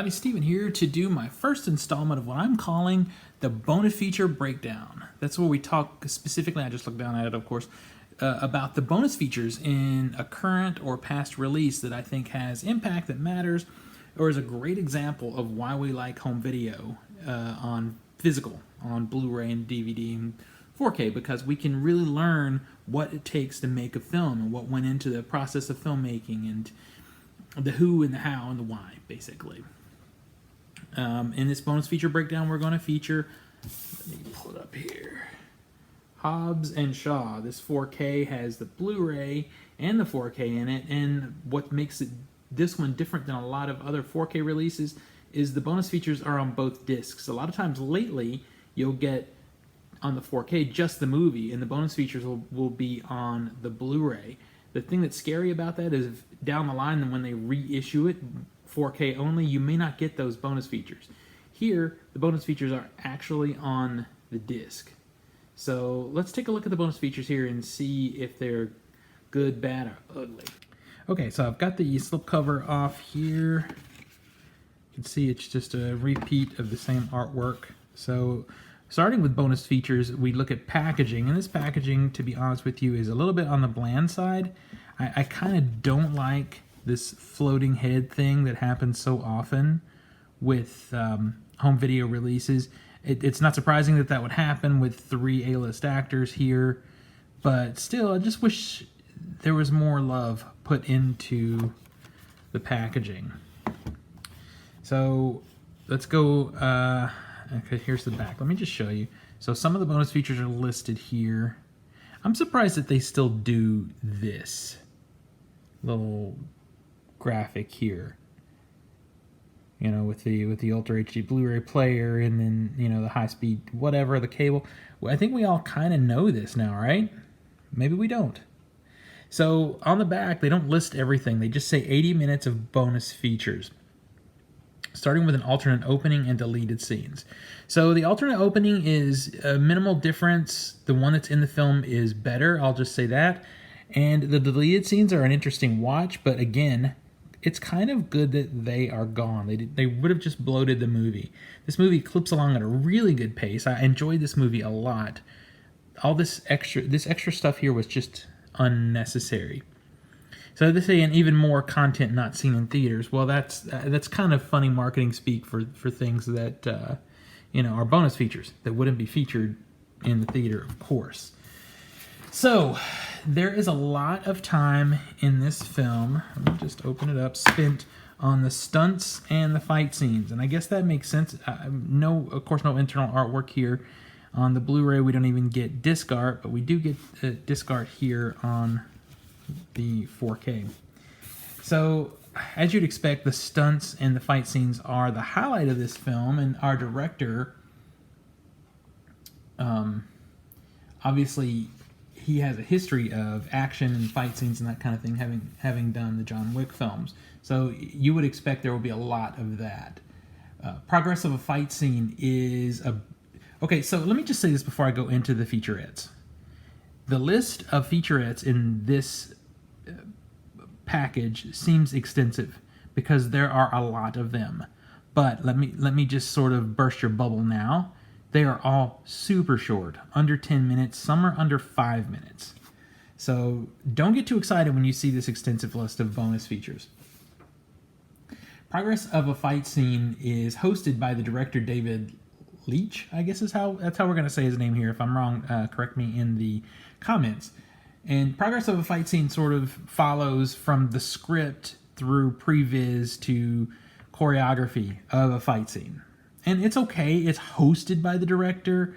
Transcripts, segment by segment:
everybody, Steven here to do my first installment of what I'm calling the bonus feature breakdown. That's where we talk specifically, I just looked down at it of course, about the bonus features in a current or past release that I think has impact, that matters, or is a great example of why we like home video on physical, on Blu-ray and DVD and 4K, because we can really learn what it takes to make a film and what went into the process of filmmaking and the who and the how and the why, basically. In this bonus feature breakdown, we're going to feature, let me pull it up here, Hobbs and Shaw. This 4K has the Blu-ray and the 4K in it, and what makes this one different than a lot of other 4K releases is the bonus features are on both discs. A lot of times lately, you'll get on the 4K just the movie, and the bonus features will be on the Blu-ray. The thing that's scary about that is down the line, when they reissue it 4K only, you may not get those bonus features. Here, the bonus features are actually on the disc. So let's take a look at the bonus features here and see if they're good, bad, or ugly. Okay, so I've got the slipcover off here. You can see it's just a repeat of the same artwork. So starting with bonus features, we look at packaging, and this packaging, to be honest with you, is a little bit on the bland side. I kind of don't like this floating head thing that happens so often with home video releases. It's not surprising that that would happen with 3 A-list actors here, but still, I just wish there was more love put into the packaging. So let's go, okay, here's the back. Let me just show you. So some of the bonus features are listed here. I'm surprised that they still do this little graphic here, you know, with the Ultra HD Blu-ray player, and then, you know, the high-speed whatever, the cable. Well, I think we all kind of know this now, right? Maybe we don't. So on the back, they don't list everything. They just say 80 minutes of bonus features, starting with an alternate opening and deleted scenes. So the alternate opening is a minimal difference. The one that's in the film is better, I'll just say that. And the deleted scenes are an interesting watch, but again, it's kind of good that they are gone. They would have just bloated the movie. This movie clips along at a really good pace. I enjoyed this movie a lot. All this extra stuff here was just unnecessary. So they say, and even more content not seen in theaters. Well, that's kind of funny marketing speak for things that you know, are bonus features that wouldn't be featured in the theater, of course. So there is a lot of time in this film, let me just open it up, spent on the stunts and the fight scenes, and I guess that makes sense. Of course, no internal artwork here. On the Blu-ray, we don't even get disc art, but we do get disc art here on the 4K. So, as you'd expect, the stunts and the fight scenes are the highlight of this film, and our director, obviously, he has a history of action and fight scenes and that kind of thing, having done the John Wick films. So you would expect there will be a lot of that. Progress of a fight scene is a... Okay, so let me just say this before I go into the featurettes. The list of featurettes in this package seems extensive because there are a lot of them. But let me just sort of burst your bubble now. They are all super short, under 10 minutes. Some are under 5 minutes. So don't get too excited when you see this extensive list of bonus features. Progress of a fight scene is hosted by the director David Leitch, I guess that's how we're going to say his name here. If I'm wrong, correct me in the comments. And progress of a fight scene sort of follows from the script through previs to choreography of a fight scene. And it's okay, it's hosted by the director,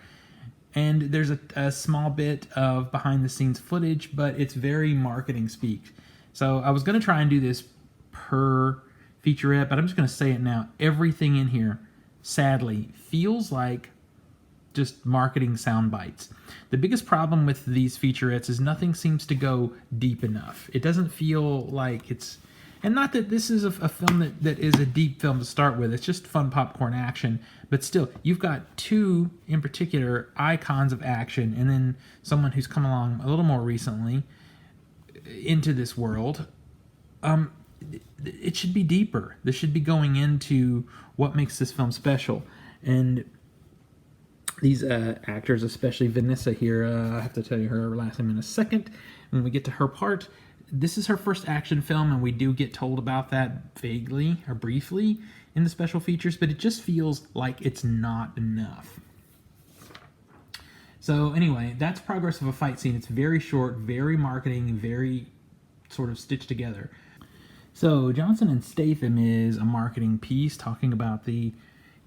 and there's a small bit of behind-the-scenes footage, but it's very marketing speak. So I was going to try and do this per featurette, but I'm just going to say it now. Everything in here, sadly, feels like just marketing sound bites. The biggest problem with these featurettes is nothing seems to go deep enough. It doesn't feel like it's... And not that this is a film that is a deep film to start with. It's just fun popcorn action. But still, you've got two, in particular, icons of action, and then someone who's come along a little more recently into this world. it should be deeper. This should be going into what makes this film special. And these actors, especially Vanessa here, I have to tell you her last name in a second when we get to her part. This is her first action film, and we do get told about that vaguely or briefly in the special features, but it just feels like it's not enough. So anyway, that's progress of a fight scene. It's very short, very marketing, very sort of stitched together. So Johnson and Statham is a marketing piece talking about the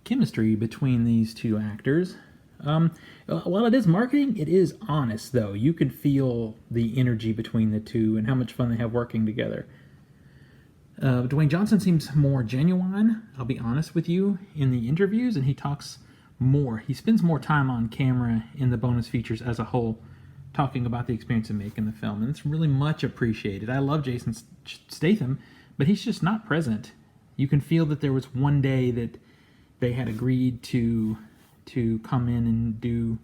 chemistry between these two actors. While it is marketing, it is honest, though. You can feel the energy between the two and how much fun they have working together. Dwayne Johnson seems more genuine, I'll be honest with you, in the interviews, and he talks more. He spends more time on camera in the bonus features as a whole, talking about the experience of making the film, and it's really much appreciated. I love Jason Statham, but he's just not present. You can feel that there was one day that they had agreed to come in and do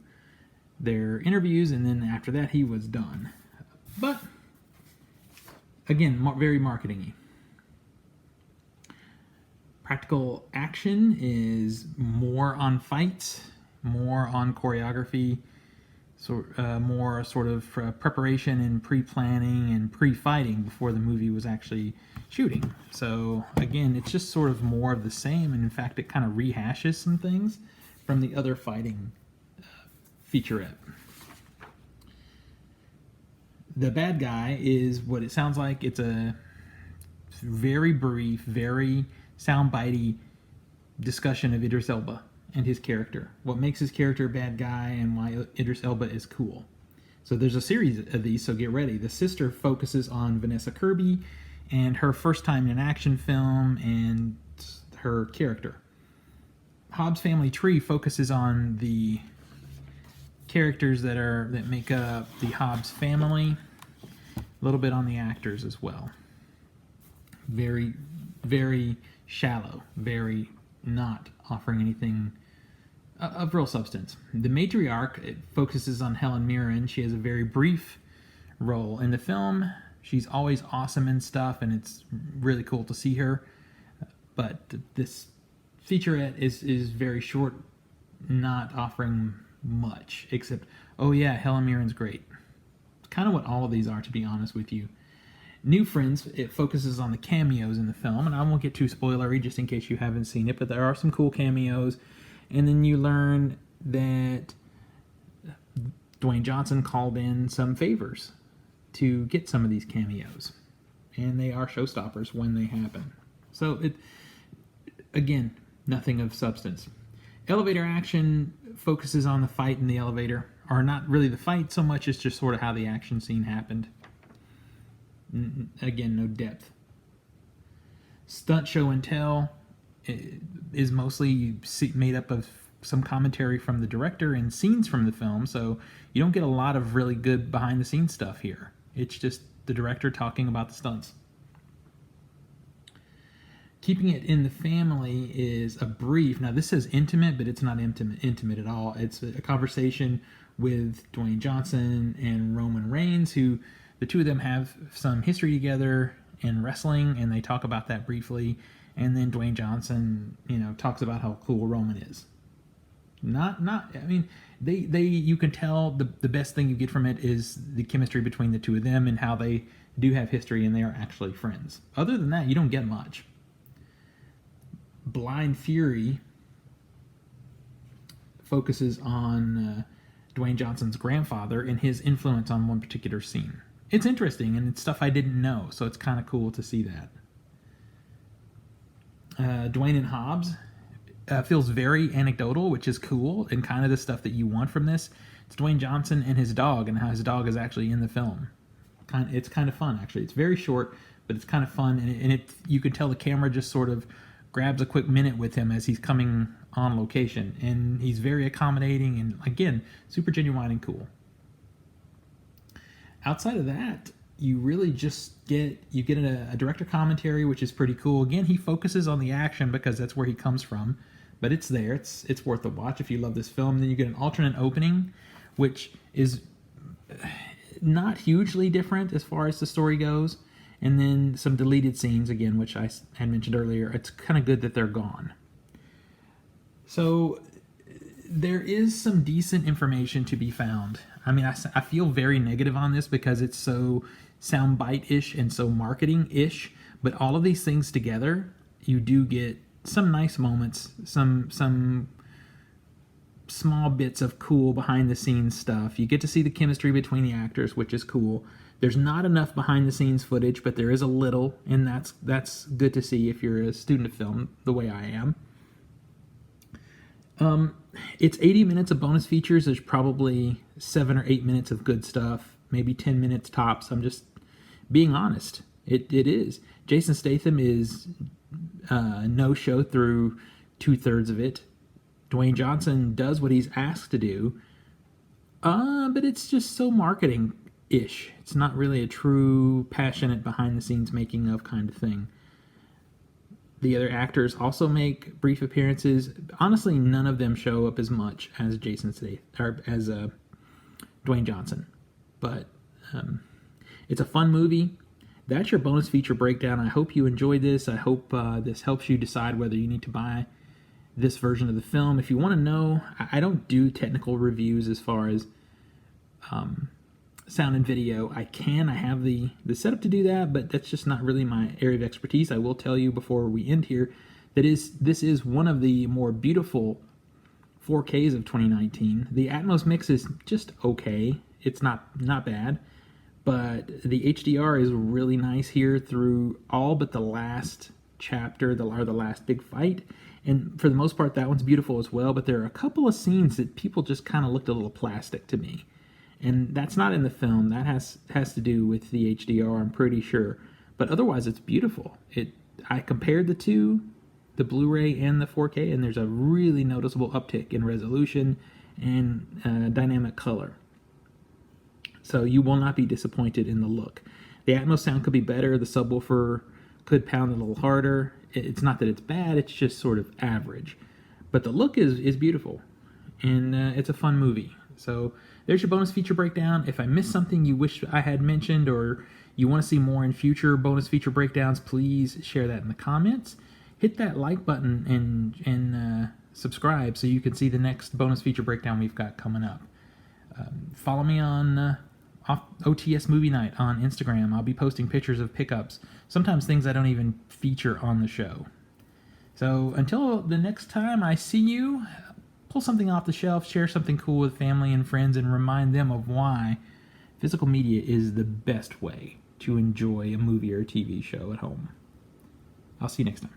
their interviews, and then after that he was done. But again, very marketing-y. Practical action is more on fights, more on choreography, more sort of preparation and pre-planning and pre-fighting before the movie was actually shooting. So again, it's just sort of more of the same, and in fact it kind of rehashes some things from the other fighting featurette. The bad guy is what it sounds like. It's a very brief, very soundbitey discussion of Idris Elba and his character. What makes his character a bad guy and why Idris Elba is cool. So there's a series of these, so get ready. The sister focuses on Vanessa Kirby and her first time in an action film and her character. Hobbs Family Tree focuses on the characters that make up the Hobbs family, a little bit on the actors as well. Very, very shallow, very not offering anything of real substance. The matriarch, it focuses on Helen Mirren. She has a very brief role in the film. She's always awesome and stuff, and it's really cool to see her. But this featurette is very short, not offering much, except, oh yeah, Helen Mirren's great. It's kind of what all of these are, to be honest with you. New Friends, it focuses on the cameos in the film, and I won't get too spoilery just in case you haven't seen it, but there are some cool cameos. And then you learn that Dwayne Johnson called in some favors to get some of these cameos, and they are showstoppers when they happen. So it, again, nothing of substance. Elevator action focuses on the fight in the elevator, or not really the fight so much as just sort of how the action scene happened. Again, no depth. Stunt show and tell is mostly made up of some commentary from the director and scenes from the film, so you don't get a lot of really good behind the scenes stuff here. It's just the director talking about the stunts. Keeping it in the family is a brief. Now this says intimate, but it's not intimate at all. It's a conversation with Dwayne Johnson and Roman Reigns, who the two of them have some history together in wrestling, and they talk about that briefly. And then Dwayne Johnson, talks about how cool Roman is. You can tell the best thing you get from it is the chemistry between the two of them and how they do have history and they are actually friends. Other than that, you don't get much. Blind Fury focuses on Dwayne Johnson's grandfather and his influence on one particular scene. It's interesting, and it's stuff I didn't know, so it's kind of cool to see that. Dwayne and Hobbs feels very anecdotal, which is cool, and kind of the stuff that you want from this. It's Dwayne Johnson and his dog, and how his dog is actually in the film. It's kind of fun, actually. It's very short, but it's kind of fun, and you can tell the camera just sort of grabs a quick minute with him as he's coming on location, and he's very accommodating, and again, super genuine and cool. Outside of that, you really just get a director commentary, which is pretty cool. Again, he focuses on the action because that's where he comes from, but it's there. It's worth a watch if you love this film. Then you get an alternate opening, which is not hugely different as far as the story goes. and then some deleted scenes, again, which I had mentioned earlier. It's kind of good that they're gone. So there is some decent information to be found. I mean, I feel very negative on this because it's so soundbite-ish and so marketing-ish, but all of these things together, you do get some nice moments, some small bits of cool behind-the-scenes stuff. You get to see the chemistry between the actors, which is cool. There's not enough behind-the-scenes footage, but there is a little, and that's good to see if you're a student of film, the way I am. It's 80 minutes of bonus features. There's probably 7 or 8 minutes of good stuff, maybe 10 minutes tops. I'm just being honest. It is. Jason Statham is no-show through 2/3 of it. Dwayne Johnson does what he's asked to do, but it's just so marketing-ish. It's not really a true, passionate, behind-the-scenes making-of kind of thing. The other actors also make brief appearances. Honestly, none of them show up as much as Jason Statham or as Dwayne Johnson. But it's a fun movie. That's your bonus feature breakdown. I hope you enjoyed this. I hope this helps you decide whether you need to buy this version of the film. If you want to know, I don't do technical reviews as far as sound and video. I have the setup to do that, but that's just not really my area of expertise. I will tell you before we end here that this is one of the more beautiful 4Ks of 2019. The Atmos mix is just okay. It's not bad, but the HDR is really nice here through all but the last chapter, the last big fight. And for the most part, that one's beautiful as well, but there are a couple of scenes that people just kind of looked a little plastic to me. And that's not in the film. That has to do with the HDR, I'm pretty sure. But otherwise, it's beautiful. I compared the two, the Blu-ray and the 4K, and there's a really noticeable uptick in resolution and dynamic color. So you will not be disappointed in the look. The Atmos sound could be better. The subwoofer could pound a little harder. It's not that it's bad. It's just sort of average. But the look is beautiful. And it's a fun movie. So there's your bonus feature breakdown. If I missed something you wish I had mentioned or you want to see more in future bonus feature breakdowns, please share that in the comments. Hit that like button and subscribe so you can see the next bonus feature breakdown we've got coming up. Follow me on OTS Movie Night on Instagram. I'll be posting pictures of pickups, sometimes things I don't even feature on the show. So until the next time I see you, pull something off the shelf, share something cool with family and friends, and remind them of why physical media is the best way to enjoy a movie or a TV show at home. I'll see you next time.